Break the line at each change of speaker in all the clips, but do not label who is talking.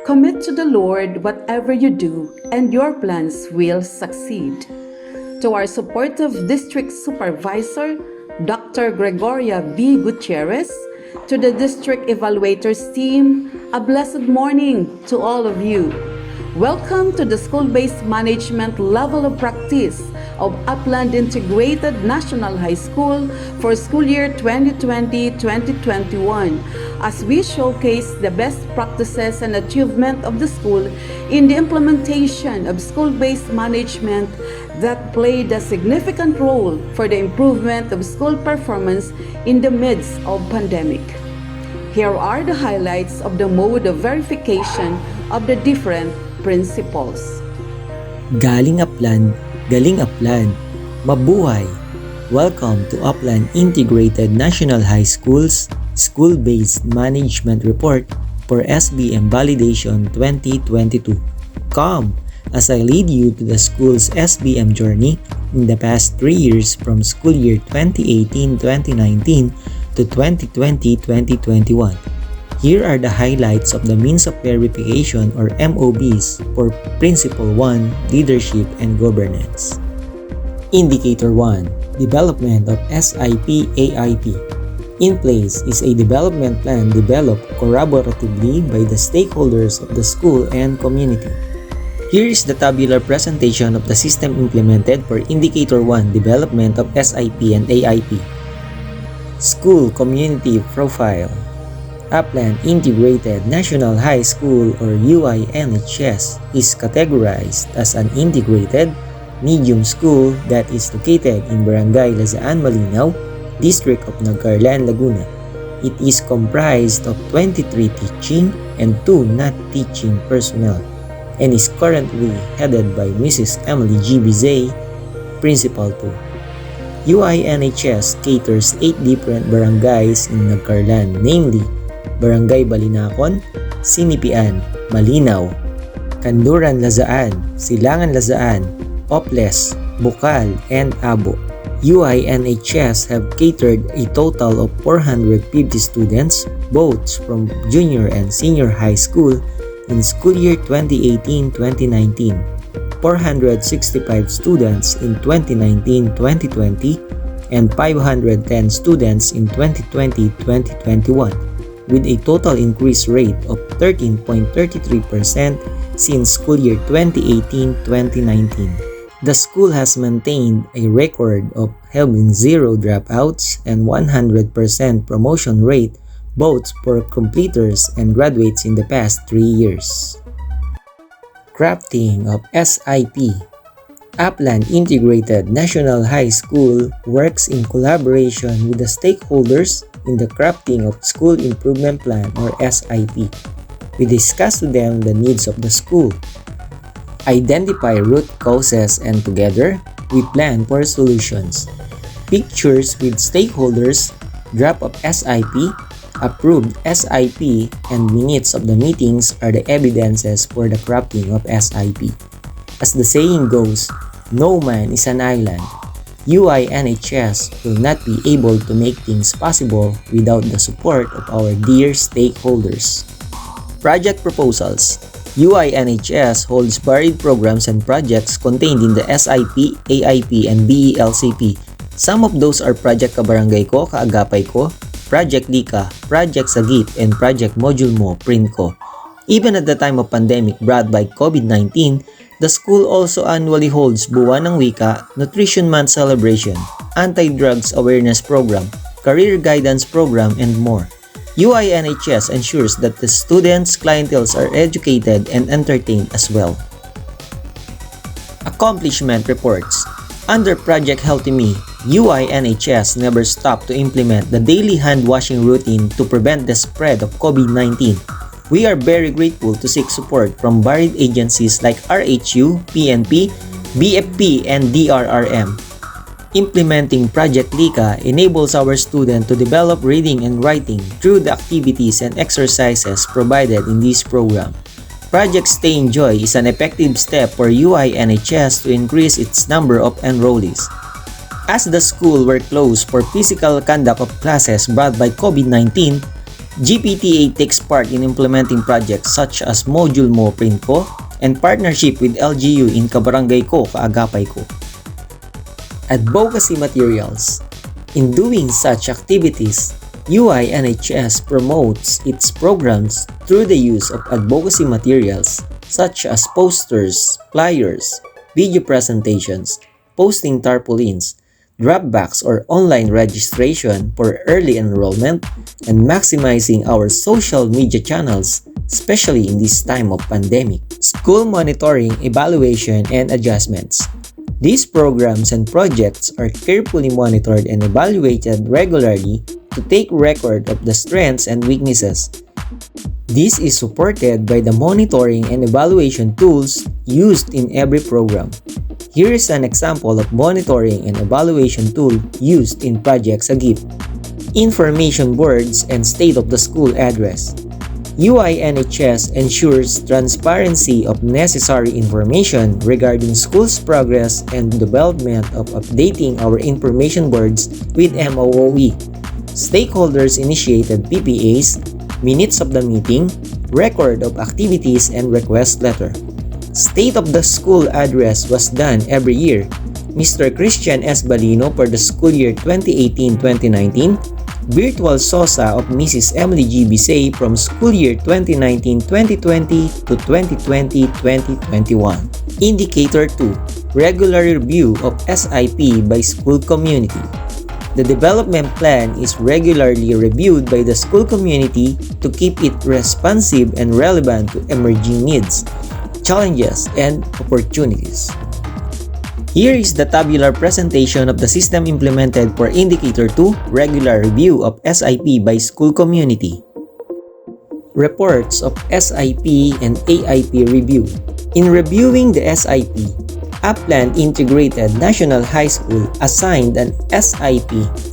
Commit to the Lord whatever you do, and your plans will succeed. To our supportive district supervisor, Dr. Gregoria B. Gutierrez, to the district evaluators team, a blessed morning to all of you. Welcome to the school-based management level of practice of Upland Integrated National High School for school year 2020-2021 as we showcase the best practices and achievement of the school in the implementation of school-based management that played a significant role for the improvement of school performance in the midst of pandemic. Here are the highlights of the mode of verification of the different principles.
Galing Upland, mabuhay! Welcome to Upland Integrated National High School's School-Based Management Report for SBM Validation 2022. Come as I lead you to the school's SBM journey in the past 3 years from school year 2018-2019 to 2020-2021. Here are the highlights of the means of verification or MOVs for Principle 1, Leadership and Governance. Indicator 1, Development of SIP-AIP. In place is a development plan developed collaboratively by the stakeholders of the school and community. Here is the tabular presentation of the system implemented for Indicator 1, Development of SIP and AIP. School Community Profile. Upland Integrated National High School or INHS is categorized as an integrated medium school that is located in Barangay Lazaan, Malinaw, District of Nagcarlan, Laguna. It is comprised of 23 teaching and 2 not teaching personnel and is currently headed by Mrs. Emily G. Bizay, Principal 2. INHS caters 8 different barangays in Nagcarlan, namely Barangay Balinacon, Sinipian, Malinaw, Kanduran Lazaan, Silangan Lazaan, Oples, Bukal, and Abo. INHS have catered a total of 450 students, both from junior and senior high school in school year 2018-2019, 465 students in 2019-2020, and 510 students in 2020-2021. with a total increase rate of 13.33% since school year 2018-2019. The school has maintained a record of having 0 dropouts and 100% promotion rate both for completers and graduates in the past 3 years. Crafting of SIP. Upland Integrated National High School works in collaboration with the stakeholders in the crafting of School Improvement Plan or SIP. We discuss to them the needs of the school, identify root causes, and together, we plan for solutions. Pictures with stakeholders, draft of SIP, approved SIP, and minutes of the meetings are the evidences for the crafting of SIP. As the saying goes, no man is an island. INHS will not be able to make things possible without the support of our dear stakeholders. Project proposals. INHS holds varied programs and projects contained in the SIP, AIP, and BELCP. Some of those are Project Kabarangay Ko, Kaagapay Ko, Project Lika, Project Sagip, and Project Module Mo, Print Ko. Even at the time of pandemic brought by COVID-19, the school also annually holds Buwan ng Wika, Nutrition Month Celebration, Anti-Drugs Awareness Program, Career Guidance Program, and more. INHS ensures that the students' clienteles are educated and entertained as well. Accomplishment Reports. Under Project Healthy Me, INHS never stopped to implement the daily hand-washing routine to prevent the spread of COVID-19. We are very grateful to seek support from varied agencies like RHU, PNP, BFP, and DRRM. Implementing Project Lika enables our students to develop reading and writing through the activities and exercises provided in this program. Project Stay in Joy is an effective step for INHS to increase its number of enrollees. As the school were closed for physical conduct of classes brought by COVID-19, GPTA takes part in implementing projects such as Module Mo Print Ko and partnership with LGU in Kabarangay Ko, Kaagapay Ko. Advocacy materials. In doing such activities, INHS promotes its programs through the use of advocacy materials such as posters, flyers, video presentations, posting tarpaulins, dropbacks or online registration for early enrollment, and maximizing our social media channels, especially in this time of pandemic. School monitoring, evaluation, and adjustments. These programs and projects are carefully monitored and evaluated regularly to take record of the strengths and weaknesses. This is supported by the monitoring and evaluation tools used in every program. Here is an example of monitoring and evaluation tool used in Project Sagip. Information boards and state of the school address. INHS ensures transparency of necessary information regarding school's progress and development of updating our information boards with MOOE. Stakeholders initiated PPAs, minutes of the meeting, record of activities, and request letter. State of the school address was done every year. Mr. Christian S. Balino for the school year 2018-2019, Virtual SOSA of Mrs. Emily G. Bisay from school year 2019-2020 to 2020-2021. Indicator 2. Regular review of SIP by school community. The development plan is regularly reviewed by the school community to keep it responsive and relevant to emerging needs, challenges, and opportunities. Here is the tabular presentation of the system implemented for Indicator 2, Regular Review of SIP by School Community. Reports of SIP and AIP Review. In reviewing the SIP, Upland Integrated National High School assigned an SIP,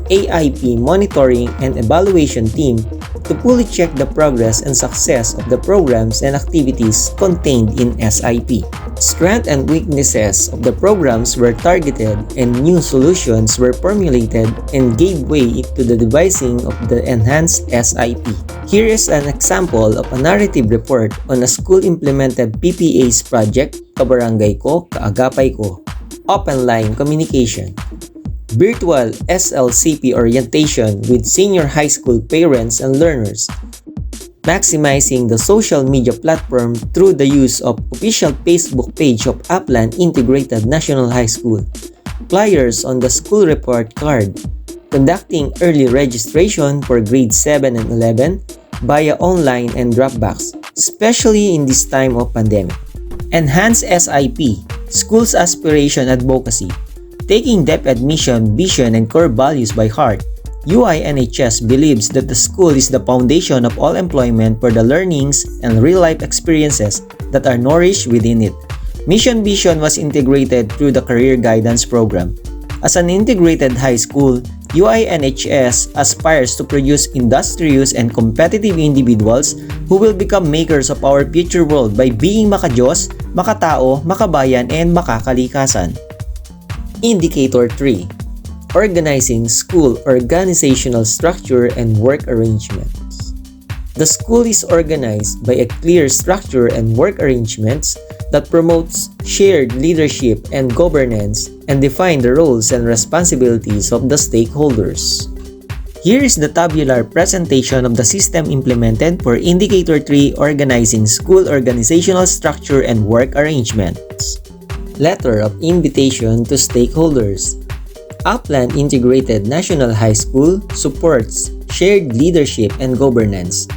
AIP monitoring and evaluation team to fully check the progress and success of the programs and activities contained in SIP. Strengths and weaknesses of the programs were targeted and new solutions were formulated and gave way to the devising of the enhanced SIP. Here is an example of a narrative report on a school-implemented PPAs project, Kabarangay Ko, Kaagapay Ko. Open line communication. Virtual SLCP orientation with senior high school parents and learners. Maximizing the social media platform through the use of official Facebook page of Upland Integrated National High School. Flyers on the school report card. Conducting early registration for grades 7 and 11 via online and dropbacks, especially in this time of pandemic. Enhance SIP, School's Aspiration Advocacy. Taking depth admission, vision, and core values by heart, INHS believes that the school is the foundation of all employment for the learnings and real-life experiences that are nourished within it. Mission Vision was integrated through the Career Guidance Program. As an integrated high school, INHS aspires to produce industrious and competitive individuals who will become makers of our future world by being makadiyos, makatao, makabayan, and makakalikasan. Indicator 3. Organizing school organizational structure and work arrangements. The school is organized by a clear structure and work arrangements that promotes shared leadership and governance and define the roles and responsibilities of the stakeholders. Here is the tabular presentation of the system implemented for Indicator 3, Organizing School Organizational Structure and Work Arrangements. Letter of Invitation to Stakeholders. Upland Integrated National High School supports shared leadership and governance.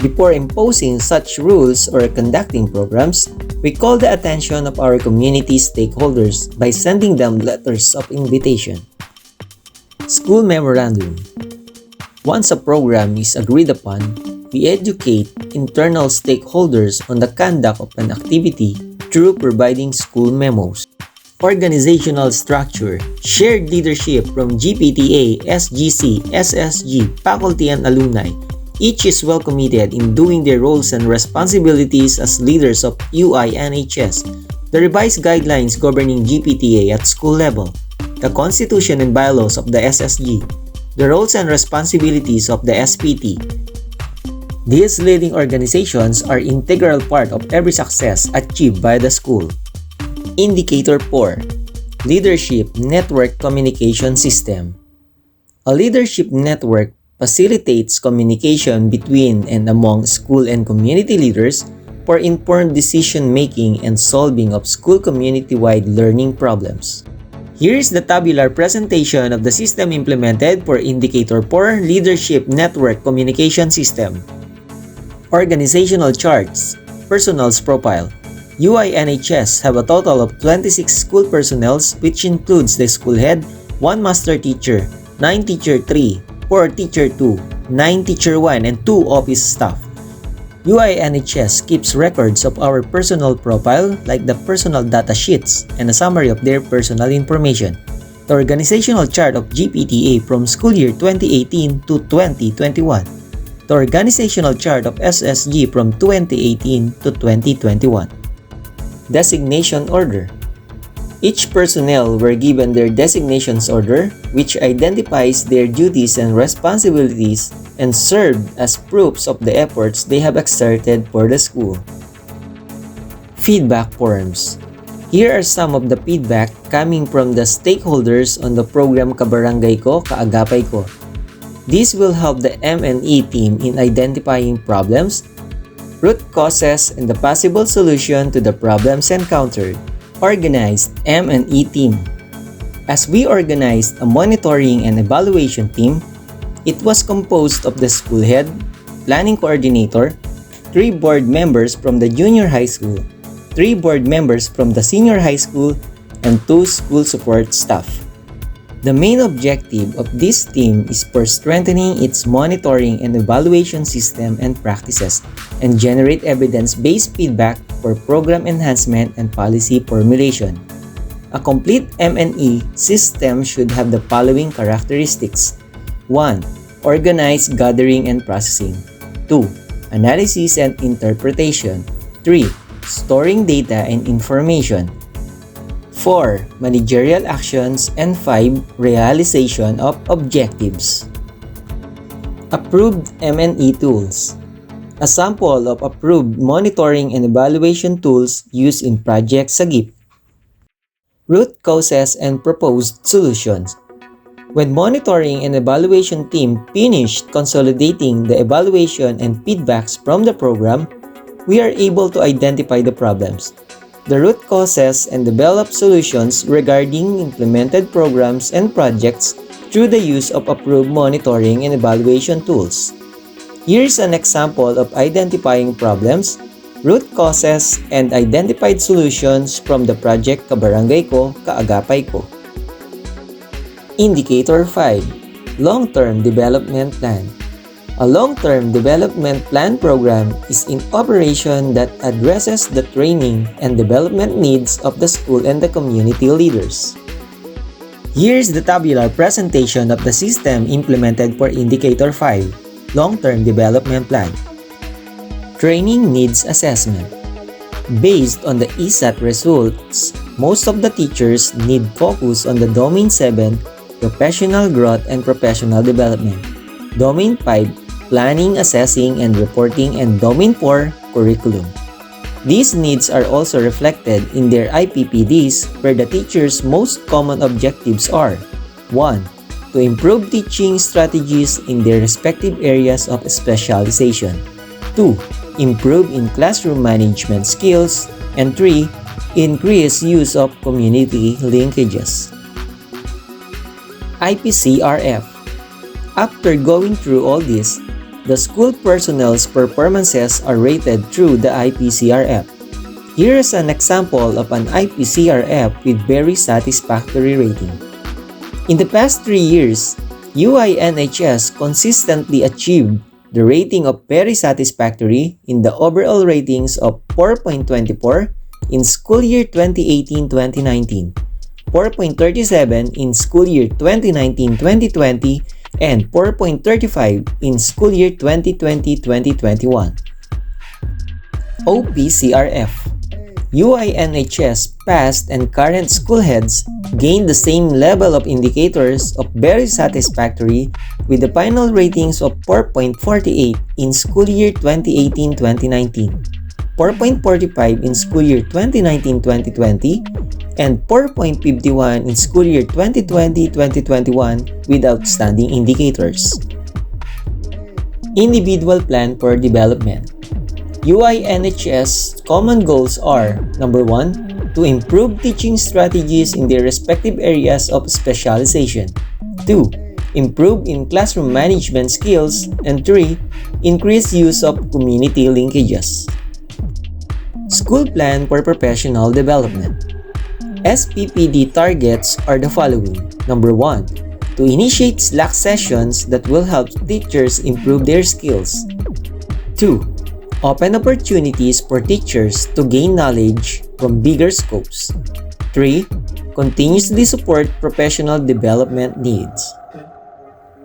Before imposing such rules or conducting programs, we call the attention of our community stakeholders by sending them letters of invitation. School Memorandum. Once a program is agreed upon, we educate internal stakeholders on the conduct of an activity through providing school memos. Organizational structure, shared leadership from GPTA, SGC, SSG, faculty and alumni. Each is well committed in doing their roles and responsibilities as leaders of INHS. The revised guidelines governing GPTA at school level, the constitution and bylaws of the SSG, the roles and responsibilities of the SPT, These leading organizations are integral part of every success achieved by the school. Indicator 4. Leadership Network Communication System. A leadership network facilitates communication between and among school and community leaders for informed decision-making and solving of school community-wide learning problems. Here is the tabular presentation of the system implemented for Indicator 4 Leadership Network Communication System. Organizational charts, Personnel's profile. INHS have a total of 26 school personnels, which includes the school head, 1 master teacher, 9 teacher 3, 4 teacher 2, 9 teacher 1, and 2 office staff. INHS keeps records of our personal profile like the personal data sheets and a summary of their personal information. The organizational chart of GPTA from school year 2018 to 2021. The organizational chart of SSG from 2018 to 2021. Designation order. Each personnel were given their designations order, which identifies their duties and responsibilities and served as proofs of the efforts they have exerted for the school. Feedback forms. Here are some of the feedback coming from the stakeholders on the program Kabarangay Ko, Kaagapay Ko. This will help the M&E team in identifying problems, root causes, and the possible solution to the problems encountered. Organized M&E team. As we organized a monitoring and evaluation team, it was composed of the school head, planning coordinator, 3 board members from the junior high school, 3 board members from the senior high school, and 2 school support staff. The main objective of this team is for strengthening its monitoring and evaluation system and practices and generate evidence-based feedback for program enhancement and policy formulation. A complete M&E system should have the following characteristics. 1. Organized gathering and processing. 2. Analysis and interpretation. 3. Storing data and information. 4. Managerial actions, and 5. Realization of objectives. Approved M&E tools. A sample of approved monitoring and evaluation tools used in Project Sagip. Root causes and proposed solutions. When monitoring and evaluation team finished consolidating the evaluation and feedbacks from the program, we are able to identify the problems, the root causes, and develop solutions regarding implemented programs and projects through the use of approved monitoring and evaluation tools. Here's an example of identifying problems, root causes, and identified solutions from the project Kabarangay Ko, Kaagapay Ko. Indicator 5. Long-Term Development Plan. A long-term development plan program is in operation that addresses the training and development needs of the school and the community leaders. Here's the tabular presentation of the system implemented for Indicator 5, Long-Term Development Plan. Training Needs Assessment. Based on the ESAT results, most of the teachers need focus on the Domain 7, Professional Growth and Professional Development, Domain 5, Planning, Assessing, and Reporting, and Domain 4, Curriculum. These needs are also reflected in their IPPDs, where the teachers' most common objectives are 1. To improve teaching strategies in their respective areas of specialization. 2. Improve in classroom management skills. And 3. Increase use of community linkages. IPCRF. After going through all this, the school personnel's performances are rated through the IPCRF. Here is an example of an IPCRF with very satisfactory rating. In the past 3 years, INHS consistently achieved the rating of very satisfactory in the overall ratings of 4.24 in school year 2018-2019, 4.37 in school year 2019-2020, and 4.35 in school year 2020-2021. OPCRF. INHS past and current school heads gained the same level of indicators of very satisfactory with the final ratings of 4.48 in school year 2018-2019, 4.45 in school year 2019-2020, and 4.51 in school year 2020-2021 with outstanding indicators. Individual Plan for Development. INHS common goals are: number 1, to improve teaching strategies in their respective areas of specialization. 2, improve in classroom management skills. And 3, increase use of community linkages. School Plan for Professional Development. SPPD targets are the following. Number 1, to initiate Slack sessions that will help teachers improve their skills. 2, open opportunities for teachers to gain knowledge from bigger scopes. 3, continuously support professional development needs.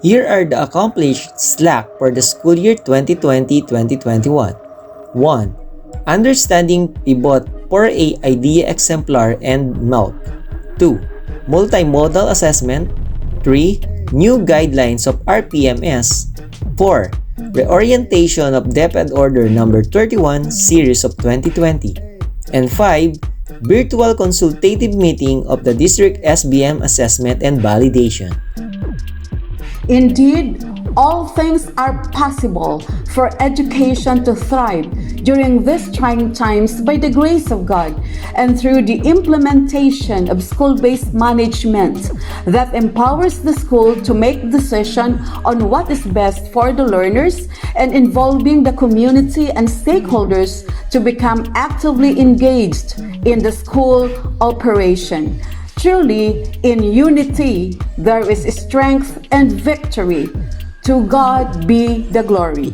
Here are the accomplished Slack for the school year 2020-2021. 1. Understanding Pivot 4A Idea Exemplar and Milk. 2. Multimodal Assessment. 3. New Guidelines of RPMS. 4. Reorientation of DepEd Order Number 31 Series of 2020. And 5. Virtual Consultative Meeting of the District SBM Assessment and Validation.
Indeed, all things are possible for education to thrive during these trying times by the grace of God and through the implementation of school-based management that empowers the school to make decisions on what is best for the learners and involving the community and stakeholders to become actively engaged in the school operation. Truly, in unity, there is strength and victory. To God be the glory.